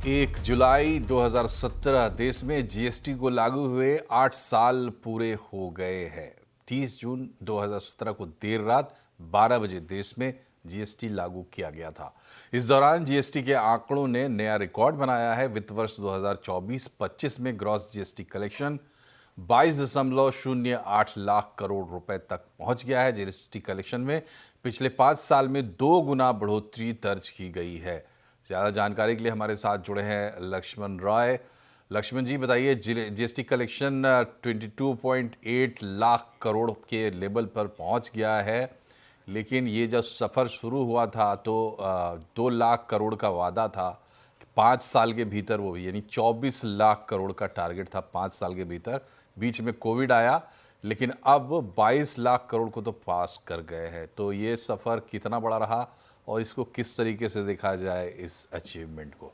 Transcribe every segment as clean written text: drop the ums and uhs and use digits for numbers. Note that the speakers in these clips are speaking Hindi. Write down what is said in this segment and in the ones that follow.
1 जुलाई 2017 देश में जीएसटी को लागू हुए 8 साल पूरे हो गए हैं। 30 जून 2017 को देर रात 12 बजे देश में जीएसटी लागू किया गया था। इस दौरान जीएसटी के आंकड़ों ने नया रिकॉर्ड बनाया है। वित्त वर्ष 2024-25 में gross GST collection 22.08 lakh crore रुपए तक पहुंच गया है। जीएसटी कलेक्शन में पिछले 5 साल में 2 गुना बढ़ोतरी दर्ज की गई है। ज़्यादा जानकारी के लिए हमारे साथ जुड़े हैं लक्ष्मण रॉय। लक्ष्मण जी, बताइए, जीएसटी कलेक्शन 22.8 लाख करोड़ के लेवल पर पहुंच गया है, लेकिन ये जब सफ़र शुरू हुआ था तो 2 लाख करोड़ का वादा था 5 साल के भीतर, वो भी यानी 24 लाख करोड़ का टारगेट था 5 साल के भीतर। बीच में कोविड आया, लेकिन अब 22 लाख करोड़ को तो पास कर गए हैं। तो ये सफ़र कितना बड़ा रहा और इसको किस तरीके से देखा जाए इस अचीवमेंट को?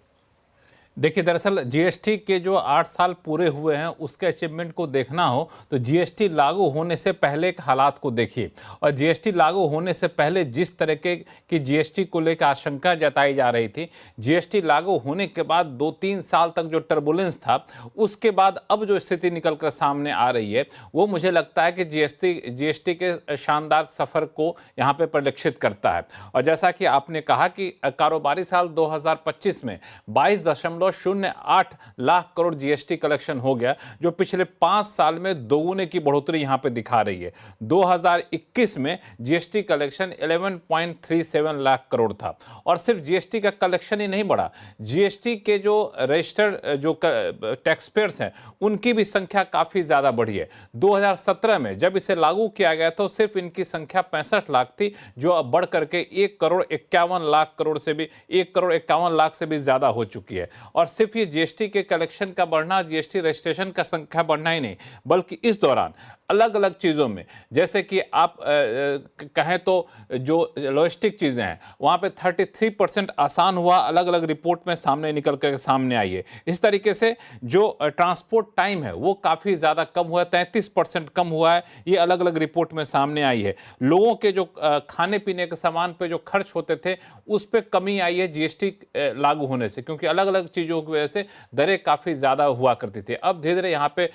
देखिए, दरअसल जीएसटी के जो 8 साल पूरे हुए हैं उसके अचीवमेंट को देखना हो तो जीएसटी लागू होने से पहले के हालात को देखिए, और जीएसटी लागू होने से पहले जिस तरह की जीएसटी को लेकर आशंका जताई जा रही थी, जीएसटी लागू होने के बाद 2-3 साल तक जो टर्बुलेंस था, उसके बाद अब जो स्थिति निकल कर सामने आ रही है वो मुझे लगता है कि जीएसटी के शानदार सफ़र को यहाँ पे परिलक्षित करता है। और जैसा कि आपने कहा कि कारोबारी साल 2025 में 22.08 लाख करोड़ जीएसटी कलेक्शन हो गया, जो पिछले 5 साल में दोगुने की बढ़ोतरी यहां पे दिखा रही है। 2021 में जीएसटी कलेक्शन 11.37 लाख करोड़ था, और सिर्फ जीएसटी का कलेक्शन ही नहीं बढ़ा, जीएसटी के जो रजिस्टर्ड जो टैक्स पेयर्स हैं उनकी भी संख्या काफी ज्यादा बढ़ी है। 2017 में जब इसे लागू किया गया तो सिर्फ इनकी संख्या 65 लाख थी, जो अब बढ़ करके 1.51 करोड़ से भी 1.51 करोड़ से भी ज्यादा हो चुकी है। और सिर्फ ये जीएसटी के कलेक्शन का बढ़ना, जीएसटी रजिस्ट्रेशन का संख्या बढ़ना ही नहीं, बल्कि इस दौरान अलग अलग चीज़ों में, जैसे कि आप कहें तो जो लॉजिस्टिक चीज़ें हैं वहाँ पे 33% आसान हुआ, अलग अलग रिपोर्ट में सामने निकल कर सामने आई है। इस तरीके से जो ट्रांसपोर्ट टाइम है वो काफ़ी ज़्यादा कम हुआ है, 33% कम हुआ है, ये अलग अलग रिपोर्ट में सामने आई है। लोगों के जो खाने पीने के सामान पे जो खर्च होते थे उस पर कमी आई है जीएसटी लागू होने से, क्योंकि अलग अलग चीज़ों की वजह से दरें काफ़ी ज़्यादा हुआ करती थी। अब धीरे धीरे यहाँ पे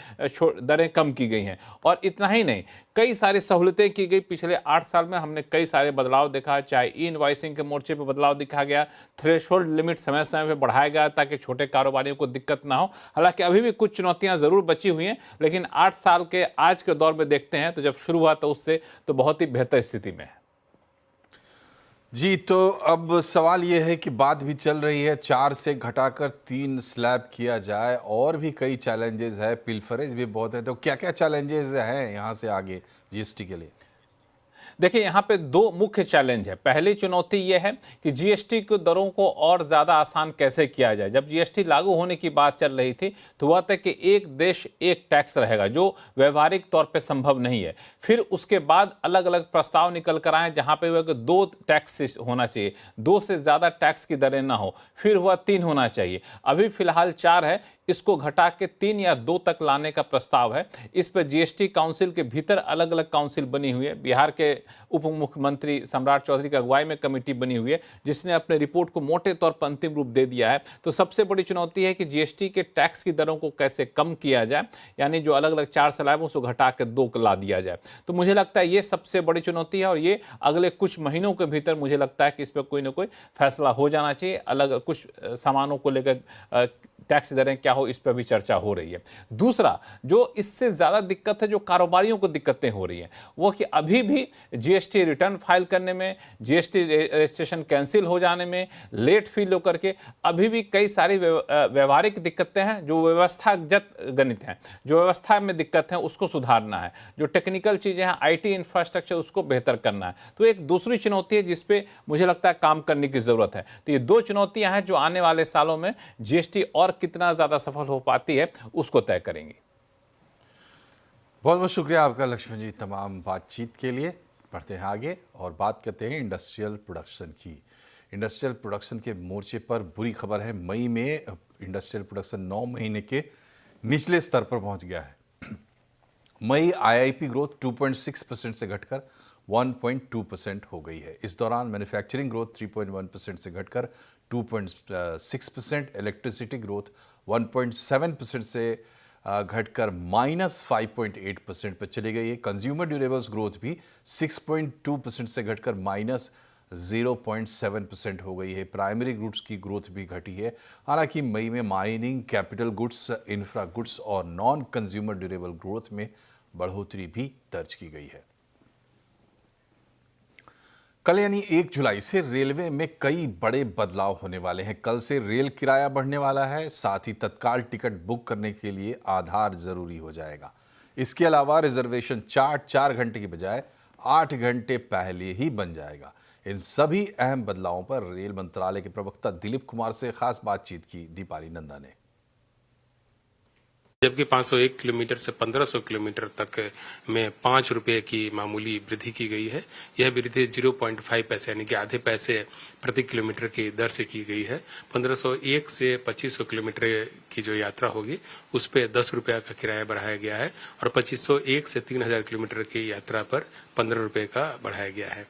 दरें कम की गई हैं, और इतना ही नहीं, कई सारी सहूलतें की गई। पिछले 8 साल में हमने कई सारे बदलाव देखा, चाहे ई इनवॉइसिंग के मोर्चे पर बदलाव दिखा गया, थ्रेशोल्ड लिमिट समय समय पर बढ़ाया गया ताकि छोटे कारोबारियों को दिक्कत ना हो। हालांकि अभी भी कुछ चुनौतियां जरूर बची हुई हैं, लेकिन 8 साल के आज के दौर में देखते हैं तो जब शुरू हुआ तो उससे तो बहुत ही बेहतर स्थिति में है। जी, तो अब सवाल यह है कि बात भी चल रही है 4 से घटाकर 3 स्लैब किया जाए, और भी कई चैलेंजेस है, पिलफरेज भी बहुत है। तो क्या क्या चैलेंजेस हैं यहाँ से आगे जीएसटी के लिए? देखिए, यहाँ पे 2 मुख्य चैलेंज है। पहली चुनौती यह है कि जीएसटी की दरों को और ज़्यादा आसान कैसे किया जाए। जब जीएसटी लागू होने की बात चल रही थी तो हुआ था कि एक देश एक टैक्स रहेगा, जो व्यवहारिक तौर पे संभव नहीं है। फिर उसके बाद अलग अलग प्रस्ताव निकल कर आए जहाँ पे हुआ कि 2 टैक्स होना चाहिए, 2 से ज़्यादा टैक्स की दरें ना हो। फिर हुआ 3 होना चाहिए, अभी फिलहाल 4 है, इसको घटा के 3 या 2 तक लाने का प्रस्ताव है। इस पर जीएसटी काउंसिल के भीतर अलग अलग काउंसिल बनी हुई है। बिहार के उप मुख्यमंत्री सम्राट चौधरी की अगुवाई में कमेटी बनी हुई है, जिसने अपने रिपोर्ट को मोटे तौर पर अंतिम रूप दे दिया है। तो सबसे बड़ी चुनौती है कि जीएसटी के टैक्स की दरों को कैसे कम किया जाए, यानी जो अलग अलग 4 स्लैब उसको घटा के 2 ला दिया जाए। तो मुझे लगता है ये सबसे बड़ी चुनौती है, और ये अगले कुछ महीनों के भीतर मुझे लगता है कि इस पर कोई ना कोई फैसला हो जाना चाहिए। अलग कुछ सामानों को लेकर टैक्स दरें क्या हो, इस पर भी चर्चा हो रही है। दूसरा, जो इससे ज्यादा दिक्कत है, जो कारोबारियों को दिक्कतें हो रही हैं, वो कि अभी भी जीएसटी रिटर्न फाइल करने में, जीएसटी रजिस्ट्रेशन कैंसिल हो जाने में, लेट फील होकर के अभी भी कई सारी व्यवहारिक दिक्कतें हैं, जो व्यवस्थागत गणित हैं, जो व्यवस्था में दिक्कत है उसको सुधारना है, जो टेक्निकल चीजें हैं, आईटी इंफ्रास्ट्रक्चर, उसको बेहतर करना है। तो एक दूसरी चुनौती है जिसपे मुझे लगता है काम करने की जरूरत है। तो ये 2 चुनौतियां हैं जो आने वाले सालों में जीएसटी और कितना ज्यादा सफल हो पाती है उसको तय करेंगी। बहुत बहुत शुक्रिया आपका लक्ष्मण जी, तमाम बातचीत के लिए। बढ़ते हैं आगे और बात करते हैं इंडस्ट्रियल प्रोडक्शन की। इंडस्ट्रियल प्रोडक्शन के मोर्चे पर बुरी खबर है। मई में इंडस्ट्रियल प्रोडक्शन 9 महीने के निचले स्तर पर पहुंच गया है। मई आईआईपी ग्रोथ 2.6% से घटकर 1.2% हो गई है। इस दौरान मैन्युफैक्चरिंग ग्रोथ 3.1% से घटकर 2.6%, इलेक्ट्रिसिटी ग्रोथ 1.7% से घटकर -5.8% पर चली गई है। कंज्यूमर ड्यूरेबल्स ग्रोथ भी 6.2% से घटकर -0.7% हो गई है। प्राइमरी गुड्स की ग्रोथ भी घटी है। हालांकि मई में mining, capital goods, infra goods और नॉन कंज्यूमर ड्यूरेबल ग्रोथ में बढ़ोतरी भी दर्ज की गई है। कल यानी 1 जुलाई से रेलवे में कई बड़े बदलाव होने वाले हैं। कल से रेल किराया बढ़ने वाला है, साथ ही तत्काल टिकट बुक करने के लिए आधार जरूरी हो जाएगा। इसके अलावा रिजर्वेशन चार्ट 4 घंटे की बजाय 8 घंटे पहले ही बन जाएगा। इन सभी अहम बदलावों पर रेल मंत्रालय के प्रवक्ता दिलीप कुमार से खास बातचीत की दीपाली नंदा ने। जबकि 501 किलोमीटर से 1500 किलोमीटर तक में 5 रुपए की मामूली वृद्धि की गई है। यह वृद्धि 0.5 पैसे यानी कि आधे पैसे प्रति किलोमीटर की दर से की गई है। 1501 से 2500 किलोमीटर की जो यात्रा होगी उस पे 10 रुपया का किराया बढ़ाया गया है और 2501 से 3000 किलोमीटर की यात्रा पर 15 रुपए का बढ़ाया गया है।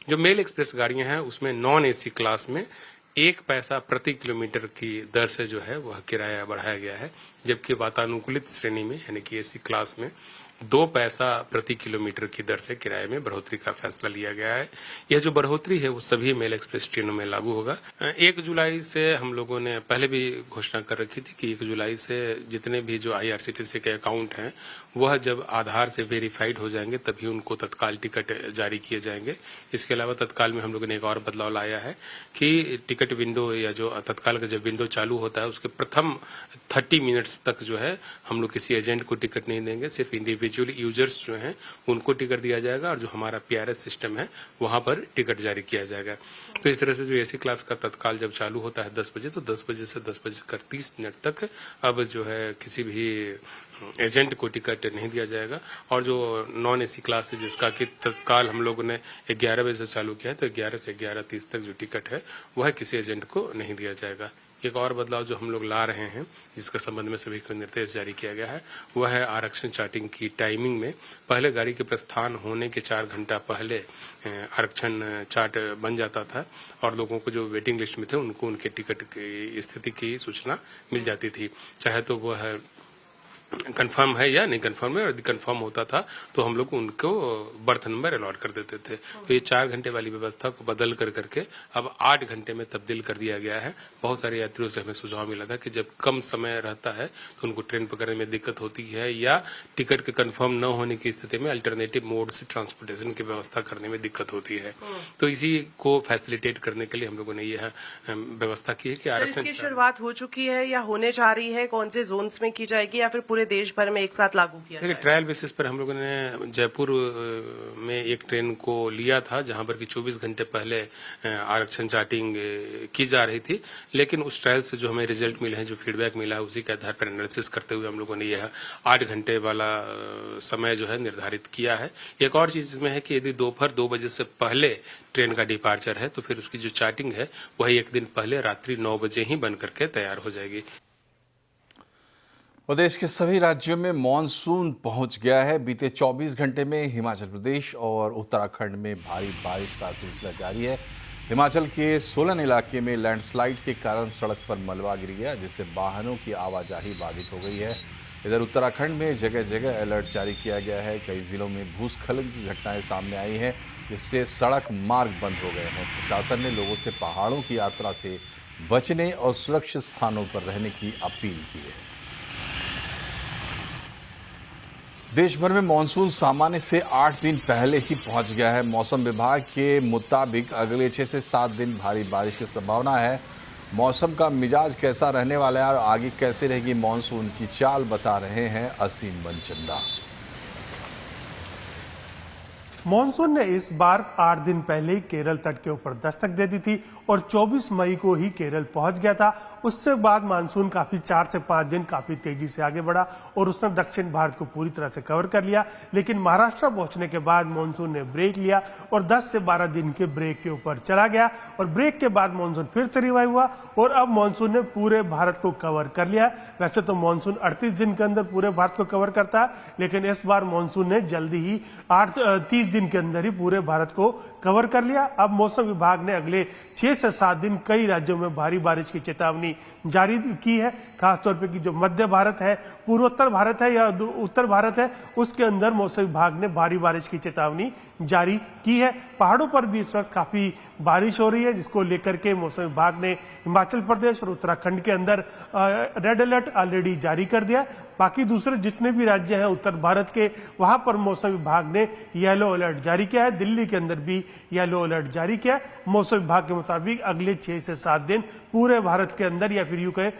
जो मेल एक्सप्रेस गाड़ियां हैं उसमें नॉन एसी क्लास में 1 पैसा प्रति किलोमीटर की दर से जो है वह किराया बढ़ाया गया है, जबकि वातानुकूलित श्रेणी में यानी कि एसी क्लास में 2 पैसा प्रति किलोमीटर की दर से किराए में बढ़ोतरी का फैसला लिया गया है। यह जो बढ़ोतरी है वो सभी मेल एक्सप्रेस ट्रेनों में लागू होगा। 1 जुलाई से हम लोगों ने पहले भी घोषणा कर रखी थी कि 1 जुलाई से जितने भी जो आईआरसीटीसी के अकाउंट हैं वह जब आधार से वेरीफाइड हो जाएंगे तभी उनको तत्काल टिकट जारी किए जाएंगे। इसके अलावा तत्काल में हम लोगों ने एक और बदलाव लाया है कि टिकट विंडो या जो तत्काल का जब विंडो चालू होता है उसके प्रथम 30 मिनट्स तक जो है हम लोग किसी एजेंट को टिकट नहीं देंगे, सिर्फ इंडिविजुअल यूजर्स जो हैं उनको टिकट दिया जाएगा और जो हमारा पीआरएस सिस्टम है वहां पर टिकट जारी किया जाएगा। तो इस तरह से जो एसी क्लास का तत्काल जब चालू होता है 10 बजे तो 10 बजे से 10:30 तक अब जो है किसी भी एजेंट को टिकट नहीं दिया जाएगा और जो नॉन एसी क्लास है जिसका कि तत्काल हम लोगों ने 11 बजे से चालू किया है तो 11 से 11:30 तक जो टिकट है वह किसी एजेंट को नहीं दिया जाएगा। एक और बदलाव जो हम लोग ला रहे हैं जिसके संबंध में सभी को निर्देश जारी किया गया है वह है आरक्षण चार्टिंग की टाइमिंग में। पहले गाड़ी के प्रस्थान होने के 4 घंटा पहले आरक्षण चार्ट बन जाता था और लोगों को जो वेटिंग लिस्ट में थे उनको उनके टिकट की स्थिति की सूचना मिल जाती थी, चाहे तो वह कंफर्म है या नहीं कंफर्म है। और यदि कंफर्म होता था तो हम लोग उनको बर्थ नंबर अलॉट कर देते थे। तो ये 4 घंटे वाली व्यवस्था को बदल कर करके अब 8 घंटे में तब्दील कर दिया गया है। बहुत सारे यात्रियों से हमें सुझाव मिला था कि जब कम समय रहता है तो उनको ट्रेन पकड़ने में दिक्कत होती है या टिकट के कंफर्म न होने की स्थिति में अल्टरनेटिव मोड से ट्रांसपोर्टेशन की व्यवस्था करने में दिक्कत होती है। तो इसी को फैसिलिटेट करने के लिए हम लोगों ने यह व्यवस्था की है कि आरक्षण की शुरुआत हो चुकी है या होने जा रही है, कौन से जोन्स में की जाएगी या फिर पूरे देश भर में एक साथ लागू किया जाएगा? ट्रायल बेसिस पर हम लोगों ने जयपुर में एक ट्रेन को लिया था जहां पर कि 24 घंटे पहले आरक्षण चार्टिंग की जा रही थी, लेकिन उस ट्रायल से जो हमें रिजल्ट मिले हैं, जो फीडबैक मिला है उसी के आधार पर एनालिसिस करते हुए हम लोगों ने यह 8 घंटे वाला समय जो है निर्धारित किया है। एक और चीज इसमें है कि यदि दोपहर 2 बजे से पहले ट्रेन का डिपार्चर है तो फिर उसकी जो चार्टिंग है वह 1 दिन पहले रात्रि 9 बजे ही बन करके तैयार हो जाएगी। प्रदेश के सभी राज्यों में मॉनसून पहुंच गया है। बीते 24 घंटे में हिमाचल प्रदेश और उत्तराखंड में भारी बारिश का सिलसिला जारी है। हिमाचल के सोलन इलाके में लैंडस्लाइड के कारण सड़क पर मलबा गिर गया, जिससे वाहनों की आवाजाही बाधित हो गई है। इधर उत्तराखंड में जगह जगह अलर्ट जारी किया गया है। कई जिलों में भूस्खलन की घटनाएं सामने आई हैं, जिससे सड़क मार्ग बंद हो गए हैं। प्रशासन ने लोगों से पहाड़ों की यात्रा से बचने और सुरक्षित स्थानों पर रहने की अपील की है। देश भर में मानसून सामान्य से 8 दिन पहले ही पहुंच गया है। मौसम विभाग के मुताबिक अगले 6 से 7 दिन भारी बारिश की संभावना है। मौसम का मिजाज कैसा रहने वाला है और आगे कैसे रहेगी मानसून की चाल बता रहे हैं असीम बनचंदा। मॉनसून ने इस बार 8 दिन पहले ही केरल तट के ऊपर दस्तक दे दी थी और 24 मई को ही केरल पहुंच गया था। उससे बाद मानसून काफी 4 से 5 दिन काफी तेजी से आगे बढ़ा और उसने दक्षिण भारत को पूरी तरह से कवर कर लिया। लेकिन महाराष्ट्र पहुंचने के बाद मानसून ने ब्रेक लिया और 10 से 12 दिन के ब्रेक के ऊपर चला गया और ब्रेक के बाद मानसून फिर से रिवाइव हुआ और अब मानसून ने पूरे भारत को कवर कर लिया। वैसे तो मानसून 38 दिन के अंदर पूरे भारत को कवर करता है, लेकिन इस बार मानसून ने जल्दी ही 30 दिन के अंदर ही पूरे भारत को कवर कर लिया। अब मौसम विभाग ने अगले 6 से 7 दिन कई राज्यों में भारी बारिश की चेतावनी जारी की है। खासतौर पर कि जो मध्य भारत है, पूर्वोत्तर भारत है या उत्तर भारत है, उसके अंदर मौसम विभाग ने भारी बारिश की चेतावनी जारी की है। पहाड़ों पर भी इस वक्त काफी बारिश हो रही है, जिसको लेकर के मौसम विभाग ने हिमाचल प्रदेश और उत्तराखंड के अंदर रेड अलर्ट ऑलरेडी जारी कर दिया। बाकी दूसरे जितने भी राज्य हैं उत्तर भारत के, वहां पर मौसम विभाग ने येलो अलर्ट जारी किया है। दिल्ली के अंदर भी येलो अलर्ट जारी किया है। मौसम विभाग के मुताबिक अगले 6 से 7 दिन पूरे भारत के अंदर या फिर यूं कहे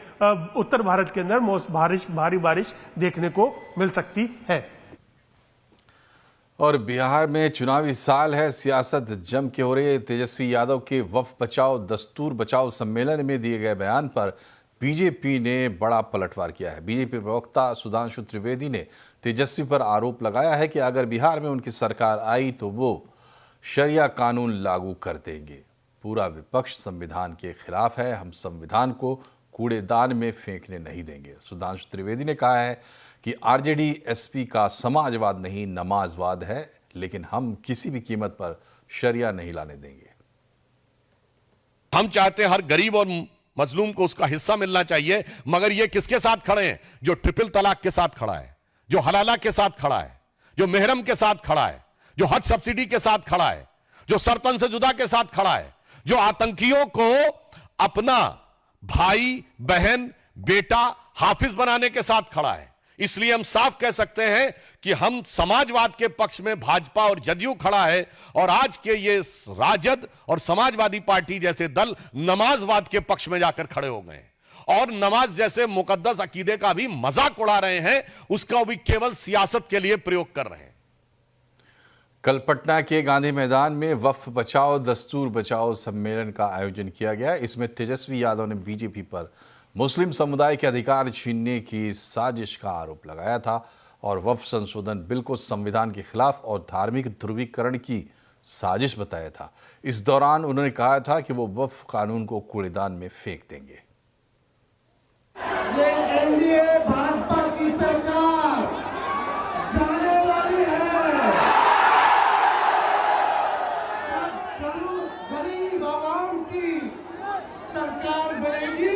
उत्तर भारत के अंदर भारी बारिश देखने को मिल सकती है। और बिहार में चुनावी साल है, सियासत जम के हो रही है। तेजस्वी यादव के वफ बचाओ दस्तूर बचाओ सम्मेलन में दिए गए बयान पर बीजेपी ने बड़ा पलटवार किया है। बीजेपी प्रवक्ता सुधांशु त्रिवेदी ने तेजस्वी पर आरोप लगाया है कि अगर बिहार में उनकी सरकार आई तो वो शरिया कानून लागू कर देंगे। पूरा विपक्ष संविधान के खिलाफ है, हम संविधान को कूड़ेदान में फेंकने नहीं देंगे। सुधांशु त्रिवेदी ने कहा है कि आरजेडी एसपी का समाजवाद नहीं नमाजवाद है, लेकिन हम किसी भी कीमत पर शरिया नहीं लाने देंगे। हम चाहते हैं हर गरीब और मजलूम को उसका हिस्सा मिलना चाहिए, मगर ये किसके साथ खड़े हैं? जो ट्रिपल तलाक के साथ खड़ा है, जो हलाला के साथ खड़ा है, जो मेहरम के साथ खड़ा है, जो हज सब्सिडी के साथ खड़ा है, जो सरतन से जुदा के साथ खड़ा है, जो आतंकियों को अपना भाई बहन बेटा हाफिज बनाने के साथ खड़ा है। इसलिए हम साफ कह सकते हैं कि हम समाजवाद के पक्ष में भाजपा और जदयू खड़ा है, और आज के ये राजद और समाजवादी पार्टी जैसे दल नमाजवाद के पक्ष में जाकर खड़े हो गए और नमाज जैसे मुकद्दस अकीदे का भी मजाक उड़ा रहे हैं, उसका भी केवल सियासत के लिए प्रयोग कर रहे हैं। कल पटना के गांधी मैदान में वक्फ बचाओ दस्तूर बचाओ सम्मेलन का आयोजन किया गया। इसमें तेजस्वी यादव ने बीजेपी पर मुस्लिम समुदाय के अधिकार छीनने की साजिश का आरोप लगाया था और वक्फ संशोधन बिल को संविधान के खिलाफ और धार्मिक ध्रुवीकरण की साजिश बताया था। इस दौरान उन्होंने कहा था कि वो वक्फ कानून को कूड़ेदान में फेंक देंगे। ये एनडीए भाजपा की सरकार जाने वाली है। गरीब आवाम की सरकार बनेगी।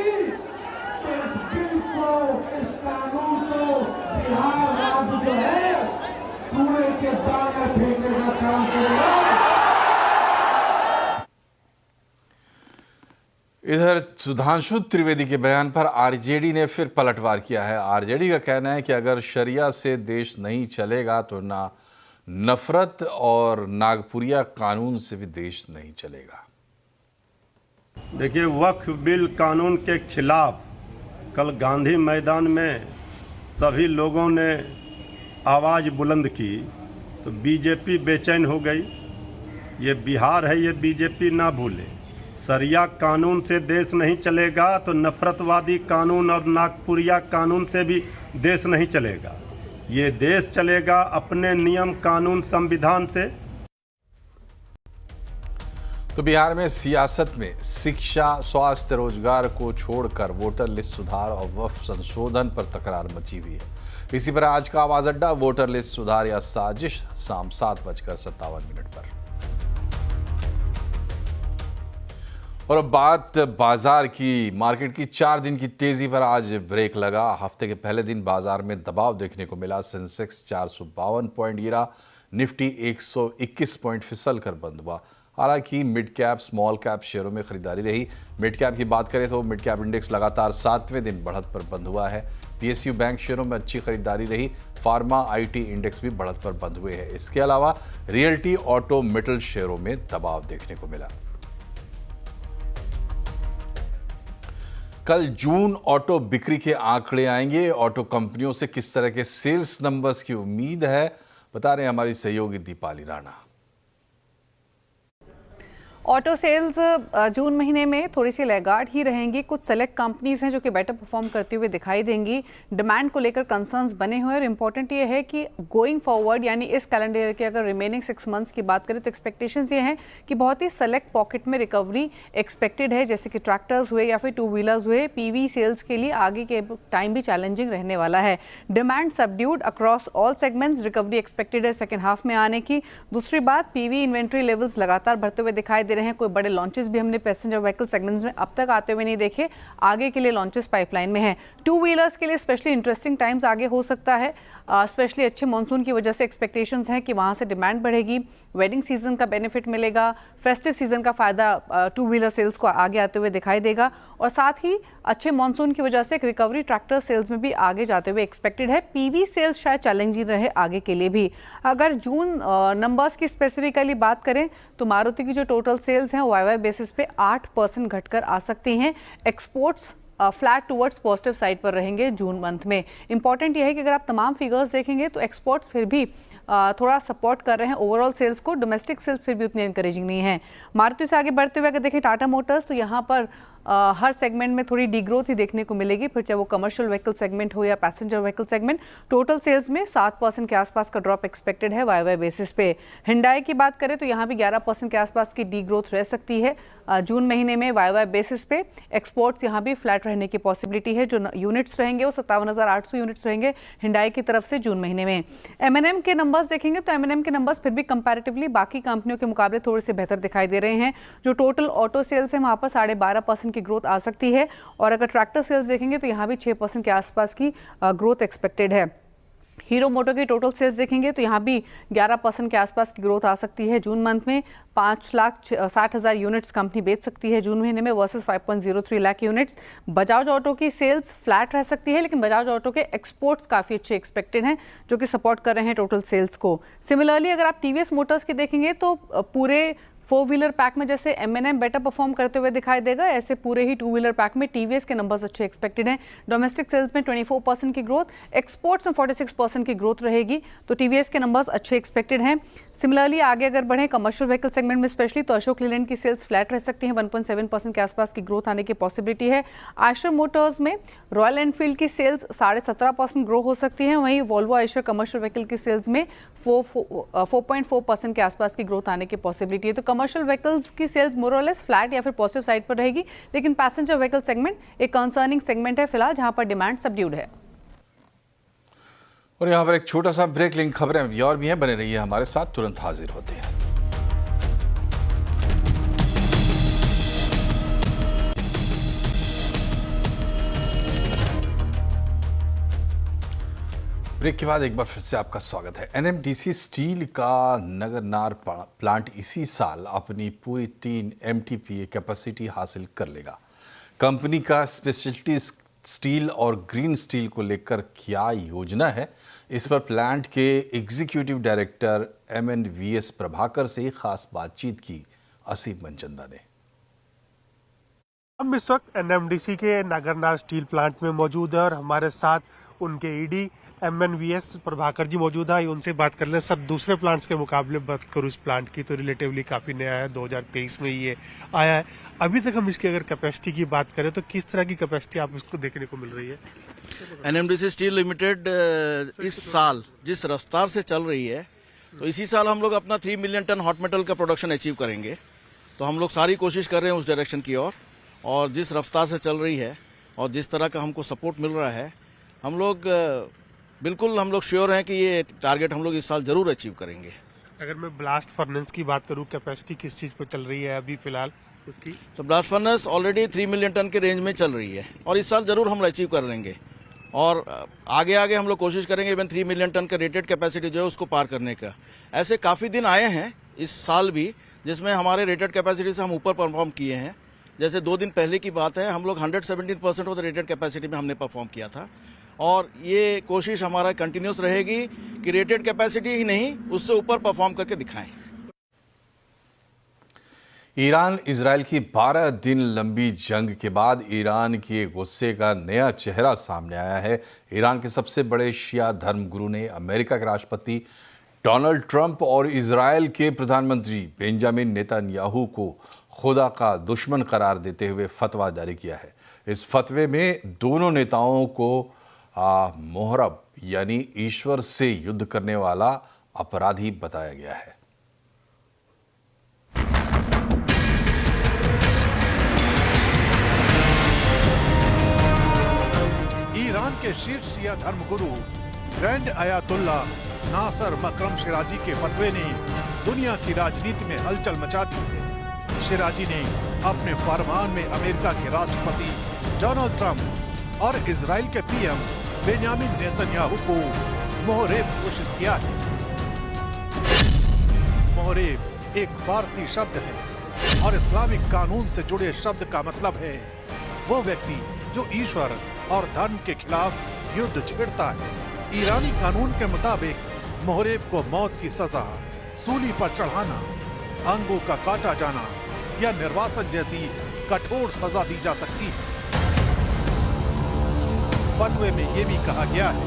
इस बिल को, इस कानून को बिहार राज्य जो है कूड़े के दान में फेंकने का काम करेगा। इधर सुधांशु त्रिवेदी के बयान पर आरजेडी ने फिर पलटवार किया है। आरजेडी का कहना है कि अगर शरिया से देश नहीं चलेगा तो ना नफरत और नागपुरिया कानून से भी देश नहीं चलेगा। देखिए, वक्फ बिल कानून के खिलाफ कल गांधी मैदान में सभी लोगों ने आवाज़ बुलंद की तो बीजेपी बेचैन हो गई। ये बिहार है, ये बीजेपी ना भूले। शरिया कानून से देश नहीं चलेगा तो नफरतवादी कानून और नागपुरिया कानून से भी देश नहीं चलेगा। ये देश चलेगा अपने नियम कानून संविधान से। तो बिहार में सियासत में शिक्षा स्वास्थ्य रोजगार को छोड़कर वोटर लिस्ट सुधार और वक्फ संशोधन पर तकरार मची हुई है। इसी पर आज का आवाज अड्डा वोटर लिस्ट सुधार या साजिश शाम 7:57 पर। और अब बात बाजार की। मार्केट की 4 दिन की तेजी पर आज ब्रेक लगा। हफ्ते के पहले दिन बाजार में दबाव देखने को मिला। सेंसेक्स 452 पॉइंट गिरा, निफ्टी 121 पॉइंट फिसल कर बंद हुआ। हालांकि मिड कैप स्मॉल कैप शेयरों में खरीदारी रही। मिड कैप की बात करें तो मिड कैप इंडेक्स लगातार 7वें दिन बढ़त पर बंद हुआ है। पीएसयू बैंक शेयरों में अच्छी खरीदारी रही। फार्मा आईटी इंडेक्स भी बढ़त पर बंद हुए हैं। इसके अलावा रियल्टी ऑटो मेटल शेयरों में दबाव देखने को मिला। कल जून ऑटो बिक्री के आंकड़े आएंगे। ऑटो कंपनियों से किस तरह के सेल्स नंबर्स की उम्मीद है, बता रहे हैं हमारी सहयोगी दीपाली राणा। ऑटो सेल्स जून महीने में थोड़ी सी लैगार्ड ही रहेंगी। कुछ सेलेक्ट कंपनीज हैं जो कि बेटर परफॉर्म करती हुए दिखाई देंगी। डिमांड को लेकर कंसर्न्स बने हुए हैं और इम्पोर्टेंट ये है कि गोइंग फॉरवर्ड यानी इस कैलेंडर ईयर के अगर रिमेनिंग 6 मंथ्स की बात करें तो एक्सपेक्टेशंस ये हैं कि बहुत ही सेलेक्ट पॉकेट में रिकवरी एक्सपेक्टेड है, जैसे कि ट्रैक्टर्स हुए या फिर 2 व्हीलर्स हुए। पीवी सेल्स के लिए आगे के टाइम भी चैलेंजिंग रहने वाला है। Demand subdued across all segments, recovery expected है सेकेंड हाफ में आने की। दूसरी बात, पीवी इन्वेंट्री लेवल्स लगातार बढ़ते हुए दिखाई दे रहे हैं। कोई बड़े लॉन्चेस भी हमने पैसेंजर व्हीकल सेगमेंट्स में अब तक आते हुए नहीं देखे। आगे के लिए लॉन्चेस पाइपलाइन में हैं। 2 व्हीलर्स के लिए स्पेशली इंटरेस्टिंग टाइम्स आगे हो सकता है। स्पेशली अच्छे मॉनसून की वजह से एक्सपेक्टेशंस हैं कि वहाँ से डिमांड बढ़ेगी, वेडिंग सीजन का बेनिफिट मिलेगा, फेस्टिव सीजन का फायदा 2 व्हीलर सेल्स को आगे आते हुए दिखाई देगा और साथ ही अच्छे मॉनसून की वजह से एक रिकवरी ट्रैक्टर सेल्स में भी आगे जाते हुए एक्सपेक्टेड है। पीवी सेल्स शायद चैलेंजिंग रहे आगे के लिए भी। अगर जून नंबर्स की स्पेसिफिकली बात करें तो मारुति की जो टोटल सेल्स हैं वाई बेसिस पे 8% घटकर आ सकती हैं। Exports flat towards positive side पर रहेंगे जून मंथ में। इंपॉर्टेंट यह है कि अगर आप तमाम फिगर्स देखेंगे तो एक्सपोर्ट्स फिर भी थोड़ा सपोर्ट कर रहे हैं ओवरऑल सेल्स को। डोमेस्टिक सेल्स फिर भी उतनी इंकरेजिंग नहीं है। मारुति से आगे बढ़ते हुए अगर देखें टाटा मोटर्स तो यहाँ पर हर सेगमेंट में थोड़ी डीग्रोथ ही देखने को मिलेगी, फिर चाहे वो कमर्शियल व्हीकल सेगमेंट हो या passenger vehicle segment. Total sales में 7% के आसपास का ड्रॉप एक्सपेक्टेड है वाई बेसिस पे। हिंडाई की बात करें तो यहाँ भी 11% के आसपास की डीग्रोथ रह सकती है जून महीने में वाई बेसिस पे। एक्सपोर्ट्स यहाँ भी फ्लैट रहने की पॉसिबिलिटी है। जो यूनिट्स रहेंगे वो 57,800 यूनिट्स रहेंगे हिंडाई की तरफ से जून महीने में। M&M के नंबर्स देखेंगे तो M&M के नंबर्स फिर भी कंपैरेटिवली बाकी कंपनियों के मुकाबले थोड़े से बेहतर दिखाई दे रहे हैं। जो टोटल ऑटो सेल्स है वहाँ पर 12.5% की ग्रोथ आ सकती है और अगर ट्रैक्टर सेल्स देखेंगे तो यहाँ भी 6% के आसपास की ग्रोथ एक्सपेक्टेड है। हीरो मोटो की टोटल सेल्स देखेंगे तो यहाँ भी 11% के आसपास की ग्रोथ आ सकती है जून मंथ में। 5,60,000 यूनिट्स कंपनी बेच सकती है जून महीने में versus 5.03 lakh units. Bajaj auto की सेल्स फ्लैट रह सकती है, लेकिन बजाज ऑटो के एक्सपोर्ट्स काफ़ी अच्छे एक्सपेक्टेड हैं जो कि सपोर्ट कर रहे हैं टोटल सेल्स को। सिमिलरली अगर आप टीवीएस मोटर्स की देखेंगे तो पूरे 4 व्हीलर पैक में जैसे M&M बेटर परफॉर्म करते हुए दिखाई देगा, ऐसे पूरे ही 2 व्हीलर पैक में टीवीएस के नंबर्स अच्छे एक्सपेक्टेड हैं। डोमेस्टिक सेल्स में 24% की ग्रोथ, एक्सपोर्ट्स में 46% की ग्रोथ रहेगी, तो टीवीएस के नंबर्स अच्छे एक्सपेक्टेड हैं। सिमिलरली आगे अगर बढ़ें कमर्शियल व्हीकल सेगमेंट में स्पेशली तो अशोक लीलैंड की सेल्स फ्लैट रह सकती हैं, 1.7% के आसपास की ग्रोथ आने की पॉसिबिलिटी है। आयशर मोटर्स में रॉयल एनफील्ड की सेल्स 17.5% ग्रो हो सकती है, वहीं वोल्वो आयशर कमर्शियल व्हीकल की सेल्स में 4.4% के आसपास की ग्रोथ आने की पॉसिबिलिटी है। तो कमर्शियल व्हीकल्स की सेल्स मोर और लेस फ्लैट या फिर पॉजिटिव साइड पर रहेगी, लेकिन पैसेंजर व्हीकल सेगमेंट एक कंसर्निंग सेगमेंट है फिलहाल, जहां पर डिमांड सबड्यूड है। और यहाँ पर एक छोटा सा ब्रेक, लिंक खबरें अभी और भी हैं, बने रहिए हमारे साथ, तुरंत हाजिर होते हैं। ब्रेक के बाद एक बार फिर से आपका स्वागत है। NMDC स्टील का नगरनार प्लांट इसी साल अपनी पूरी 3 MTPA कैपेसिटी हासिल कर लेगा। कंपनी का स्पेशलिटी स्टील और ग्रीन स्टील को लेकर क्या योजना है, इस पर प्लांट के एग्जीक्यूटिव डायरेक्टर MNVS प्रभाकर से खास बातचीत की असीम मनचंदा ने। हम इस वक्त NMDC के नगरनार स्टील प्लांट में मौजूद है और हमारे साथ उनके ED MNVS प्रभाकर जी मौजूद है। उनसे बात कर ले। सर, दूसरे प्लांट्स के मुकाबले बात करूँ इस प्लांट की तो रिलेटिवली काफ़ी नया है, 2023 में ये आया है। अभी तक हम इसकी अगर कैपेसिटी की बात करें तो किस तरह की कैपेसिटी आप इसको देखने को मिल रही है? NMDC स्टील लिमिटेड इस साल जिस रफ्तार से चल रही है तो इसी साल हम लोग अपना 3 मिलियन टन हॉट मेटल का प्रोडक्शन अचीव करेंगे। तो हम लोग सारी कोशिश कर रहे हैं उस डायरेक्शन की ओर, और जिस रफ्तार से चल रही है और जिस तरह का हमको सपोर्ट मिल रहा है, हम लोग बिल्कुल श्योर हैं कि ये टारगेट हम लोग इस साल जरूर अचीव करेंगे। अगर मैं ब्लास्ट फर्नेस की बात करूं, कैपेसिटी किस चीज पर चल रही है अभी फिलहाल उसकी? तो blast furnace already 3 million ton के रेंज में चल रही है और इस साल जरूर हम अचीव कर लेंगे, और आगे हम लोग कोशिश करेंगे इवन 3 मिलियन टन का रेटेड कैपेसिटी जो है उसको पार करने का। ऐसे काफ़ी दिन आए हैं इस साल भी जिसमें हमारे रेटेड कैपेसिटी से हम ऊपर परफॉर्म किए हैं। जैसे 2 दिन पहले की बात है, हम लोग 117% ऑफ द रेटेड कैपेसिटी में हमने परफॉर्म किया था, और ये कोशिश हमारा कंटिन्यूस रहेगी कि रेटेड कैपेसिटी ही नहीं उससे ऊपर परफॉर्म करके दिखाएं। ईरान इजराइल की 12 दिन लंबी जंग के बाद ईरान के गुस्से का नया चेहरा सामने आया है। ईरान के सबसे बड़े शिया धर्मगुरु ने अमेरिका के राष्ट्रपति डोनाल्ड ट्रंप और इजरायल के प्रधानमंत्री बेंजामिन नेतन्याहू को खुदा का दुश्मन करार देते हुए फतवा जारी किया है। इस फतवे में दोनों नेताओं को मोहरब यानी ईश्वर से युद्ध करने वाला अपराधी बताया गया है। ईरान के शीर्ष शिया धर्मगुरु ग्रैंड अयातुल्ला नासर मकरम शिराजी के फतवे ने दुनिया की राजनीति में हलचल मचा दी है। शिराजी ने अपने फरमान में अमेरिका के राष्ट्रपति डोनाल्ड ट्रंप और इजराइल के पीएम बेंजामिन नेतन्याहू को मोहरेब घोषित किया है। मोहरेब एक फारसी शब्द है और इस्लामिक कानून से जुड़े शब्द का मतलब है वो व्यक्ति जो ईश्वर और धर्म के खिलाफ युद्ध छेड़ता है। ईरानी कानून के मुताबिक मोहरेब को मौत की सजा, सूली पर चढ़ाना, अंगों का काटा जाना या निर्वासन जैसी कठोर सजा दी जा सकती है। फतवे में यह भी कहा गया है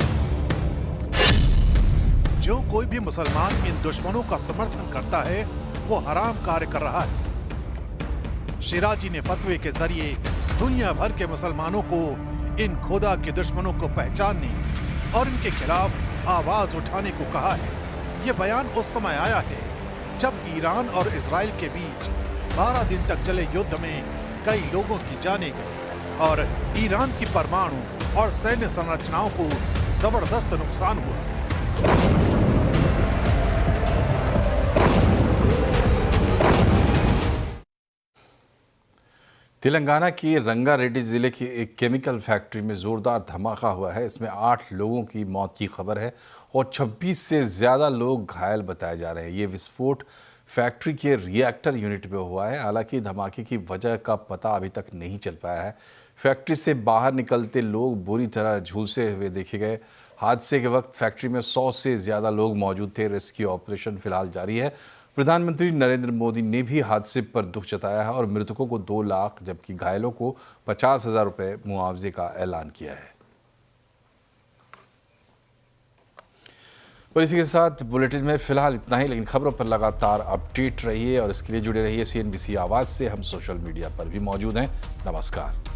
जो कोई भी मुसलमान इन दुश्मनों का समर्थन करता है वो हराम कार्य कर रहा है। शिराजी ने फतवे के जरिए दुनिया भर के मुसलमानों को इन खुदा के दुश्मनों को पहचानने और इनके खिलाफ आवाज उठाने को कहा है। ये बयान उस समय आया है जब ईरान और इजराइल के बीच 12 दिन तक चले युद्ध में कई लोगों की जानें गई और ईरान की परमाणु और सैन्य संरचनाओं को जबरदस्त नुकसान हुआ। तेलंगाना की रंगारेड्डी जिले की एक केमिकल फैक्ट्री में जोरदार धमाका हुआ है। इसमें 8 लोगों की मौत की खबर है और 26 से ज़्यादा लोग घायल बताए जा रहे हैं। ये विस्फोट फैक्ट्री के रिएक्टर यूनिट में हुआ है। हालांकि धमाके की वजह का पता अभी तक नहीं चल पाया है। फैक्ट्री से बाहर निकलते लोग बुरी तरह झुलसे हुए देखे गए। हादसे के वक्त फैक्ट्री में 100 से ज़्यादा लोग मौजूद थे। रेस्क्यू ऑपरेशन फिलहाल जारी है। प्रधानमंत्री नरेंद्र मोदी ने भी हादसे पर दुख जताया है और मृतकों को 2 लाख जबकि घायलों को 50,000 रुपये मुआवजे का ऐलान किया है। और इसी के साथ बुलेटिन में फिलहाल इतना ही, लेकिन खबरों पर लगातार अपडेट रहिए और इसके लिए जुड़े रहिए CNBC आवाज़ से। हम सोशल मीडिया पर भी मौजूद हैं। नमस्कार।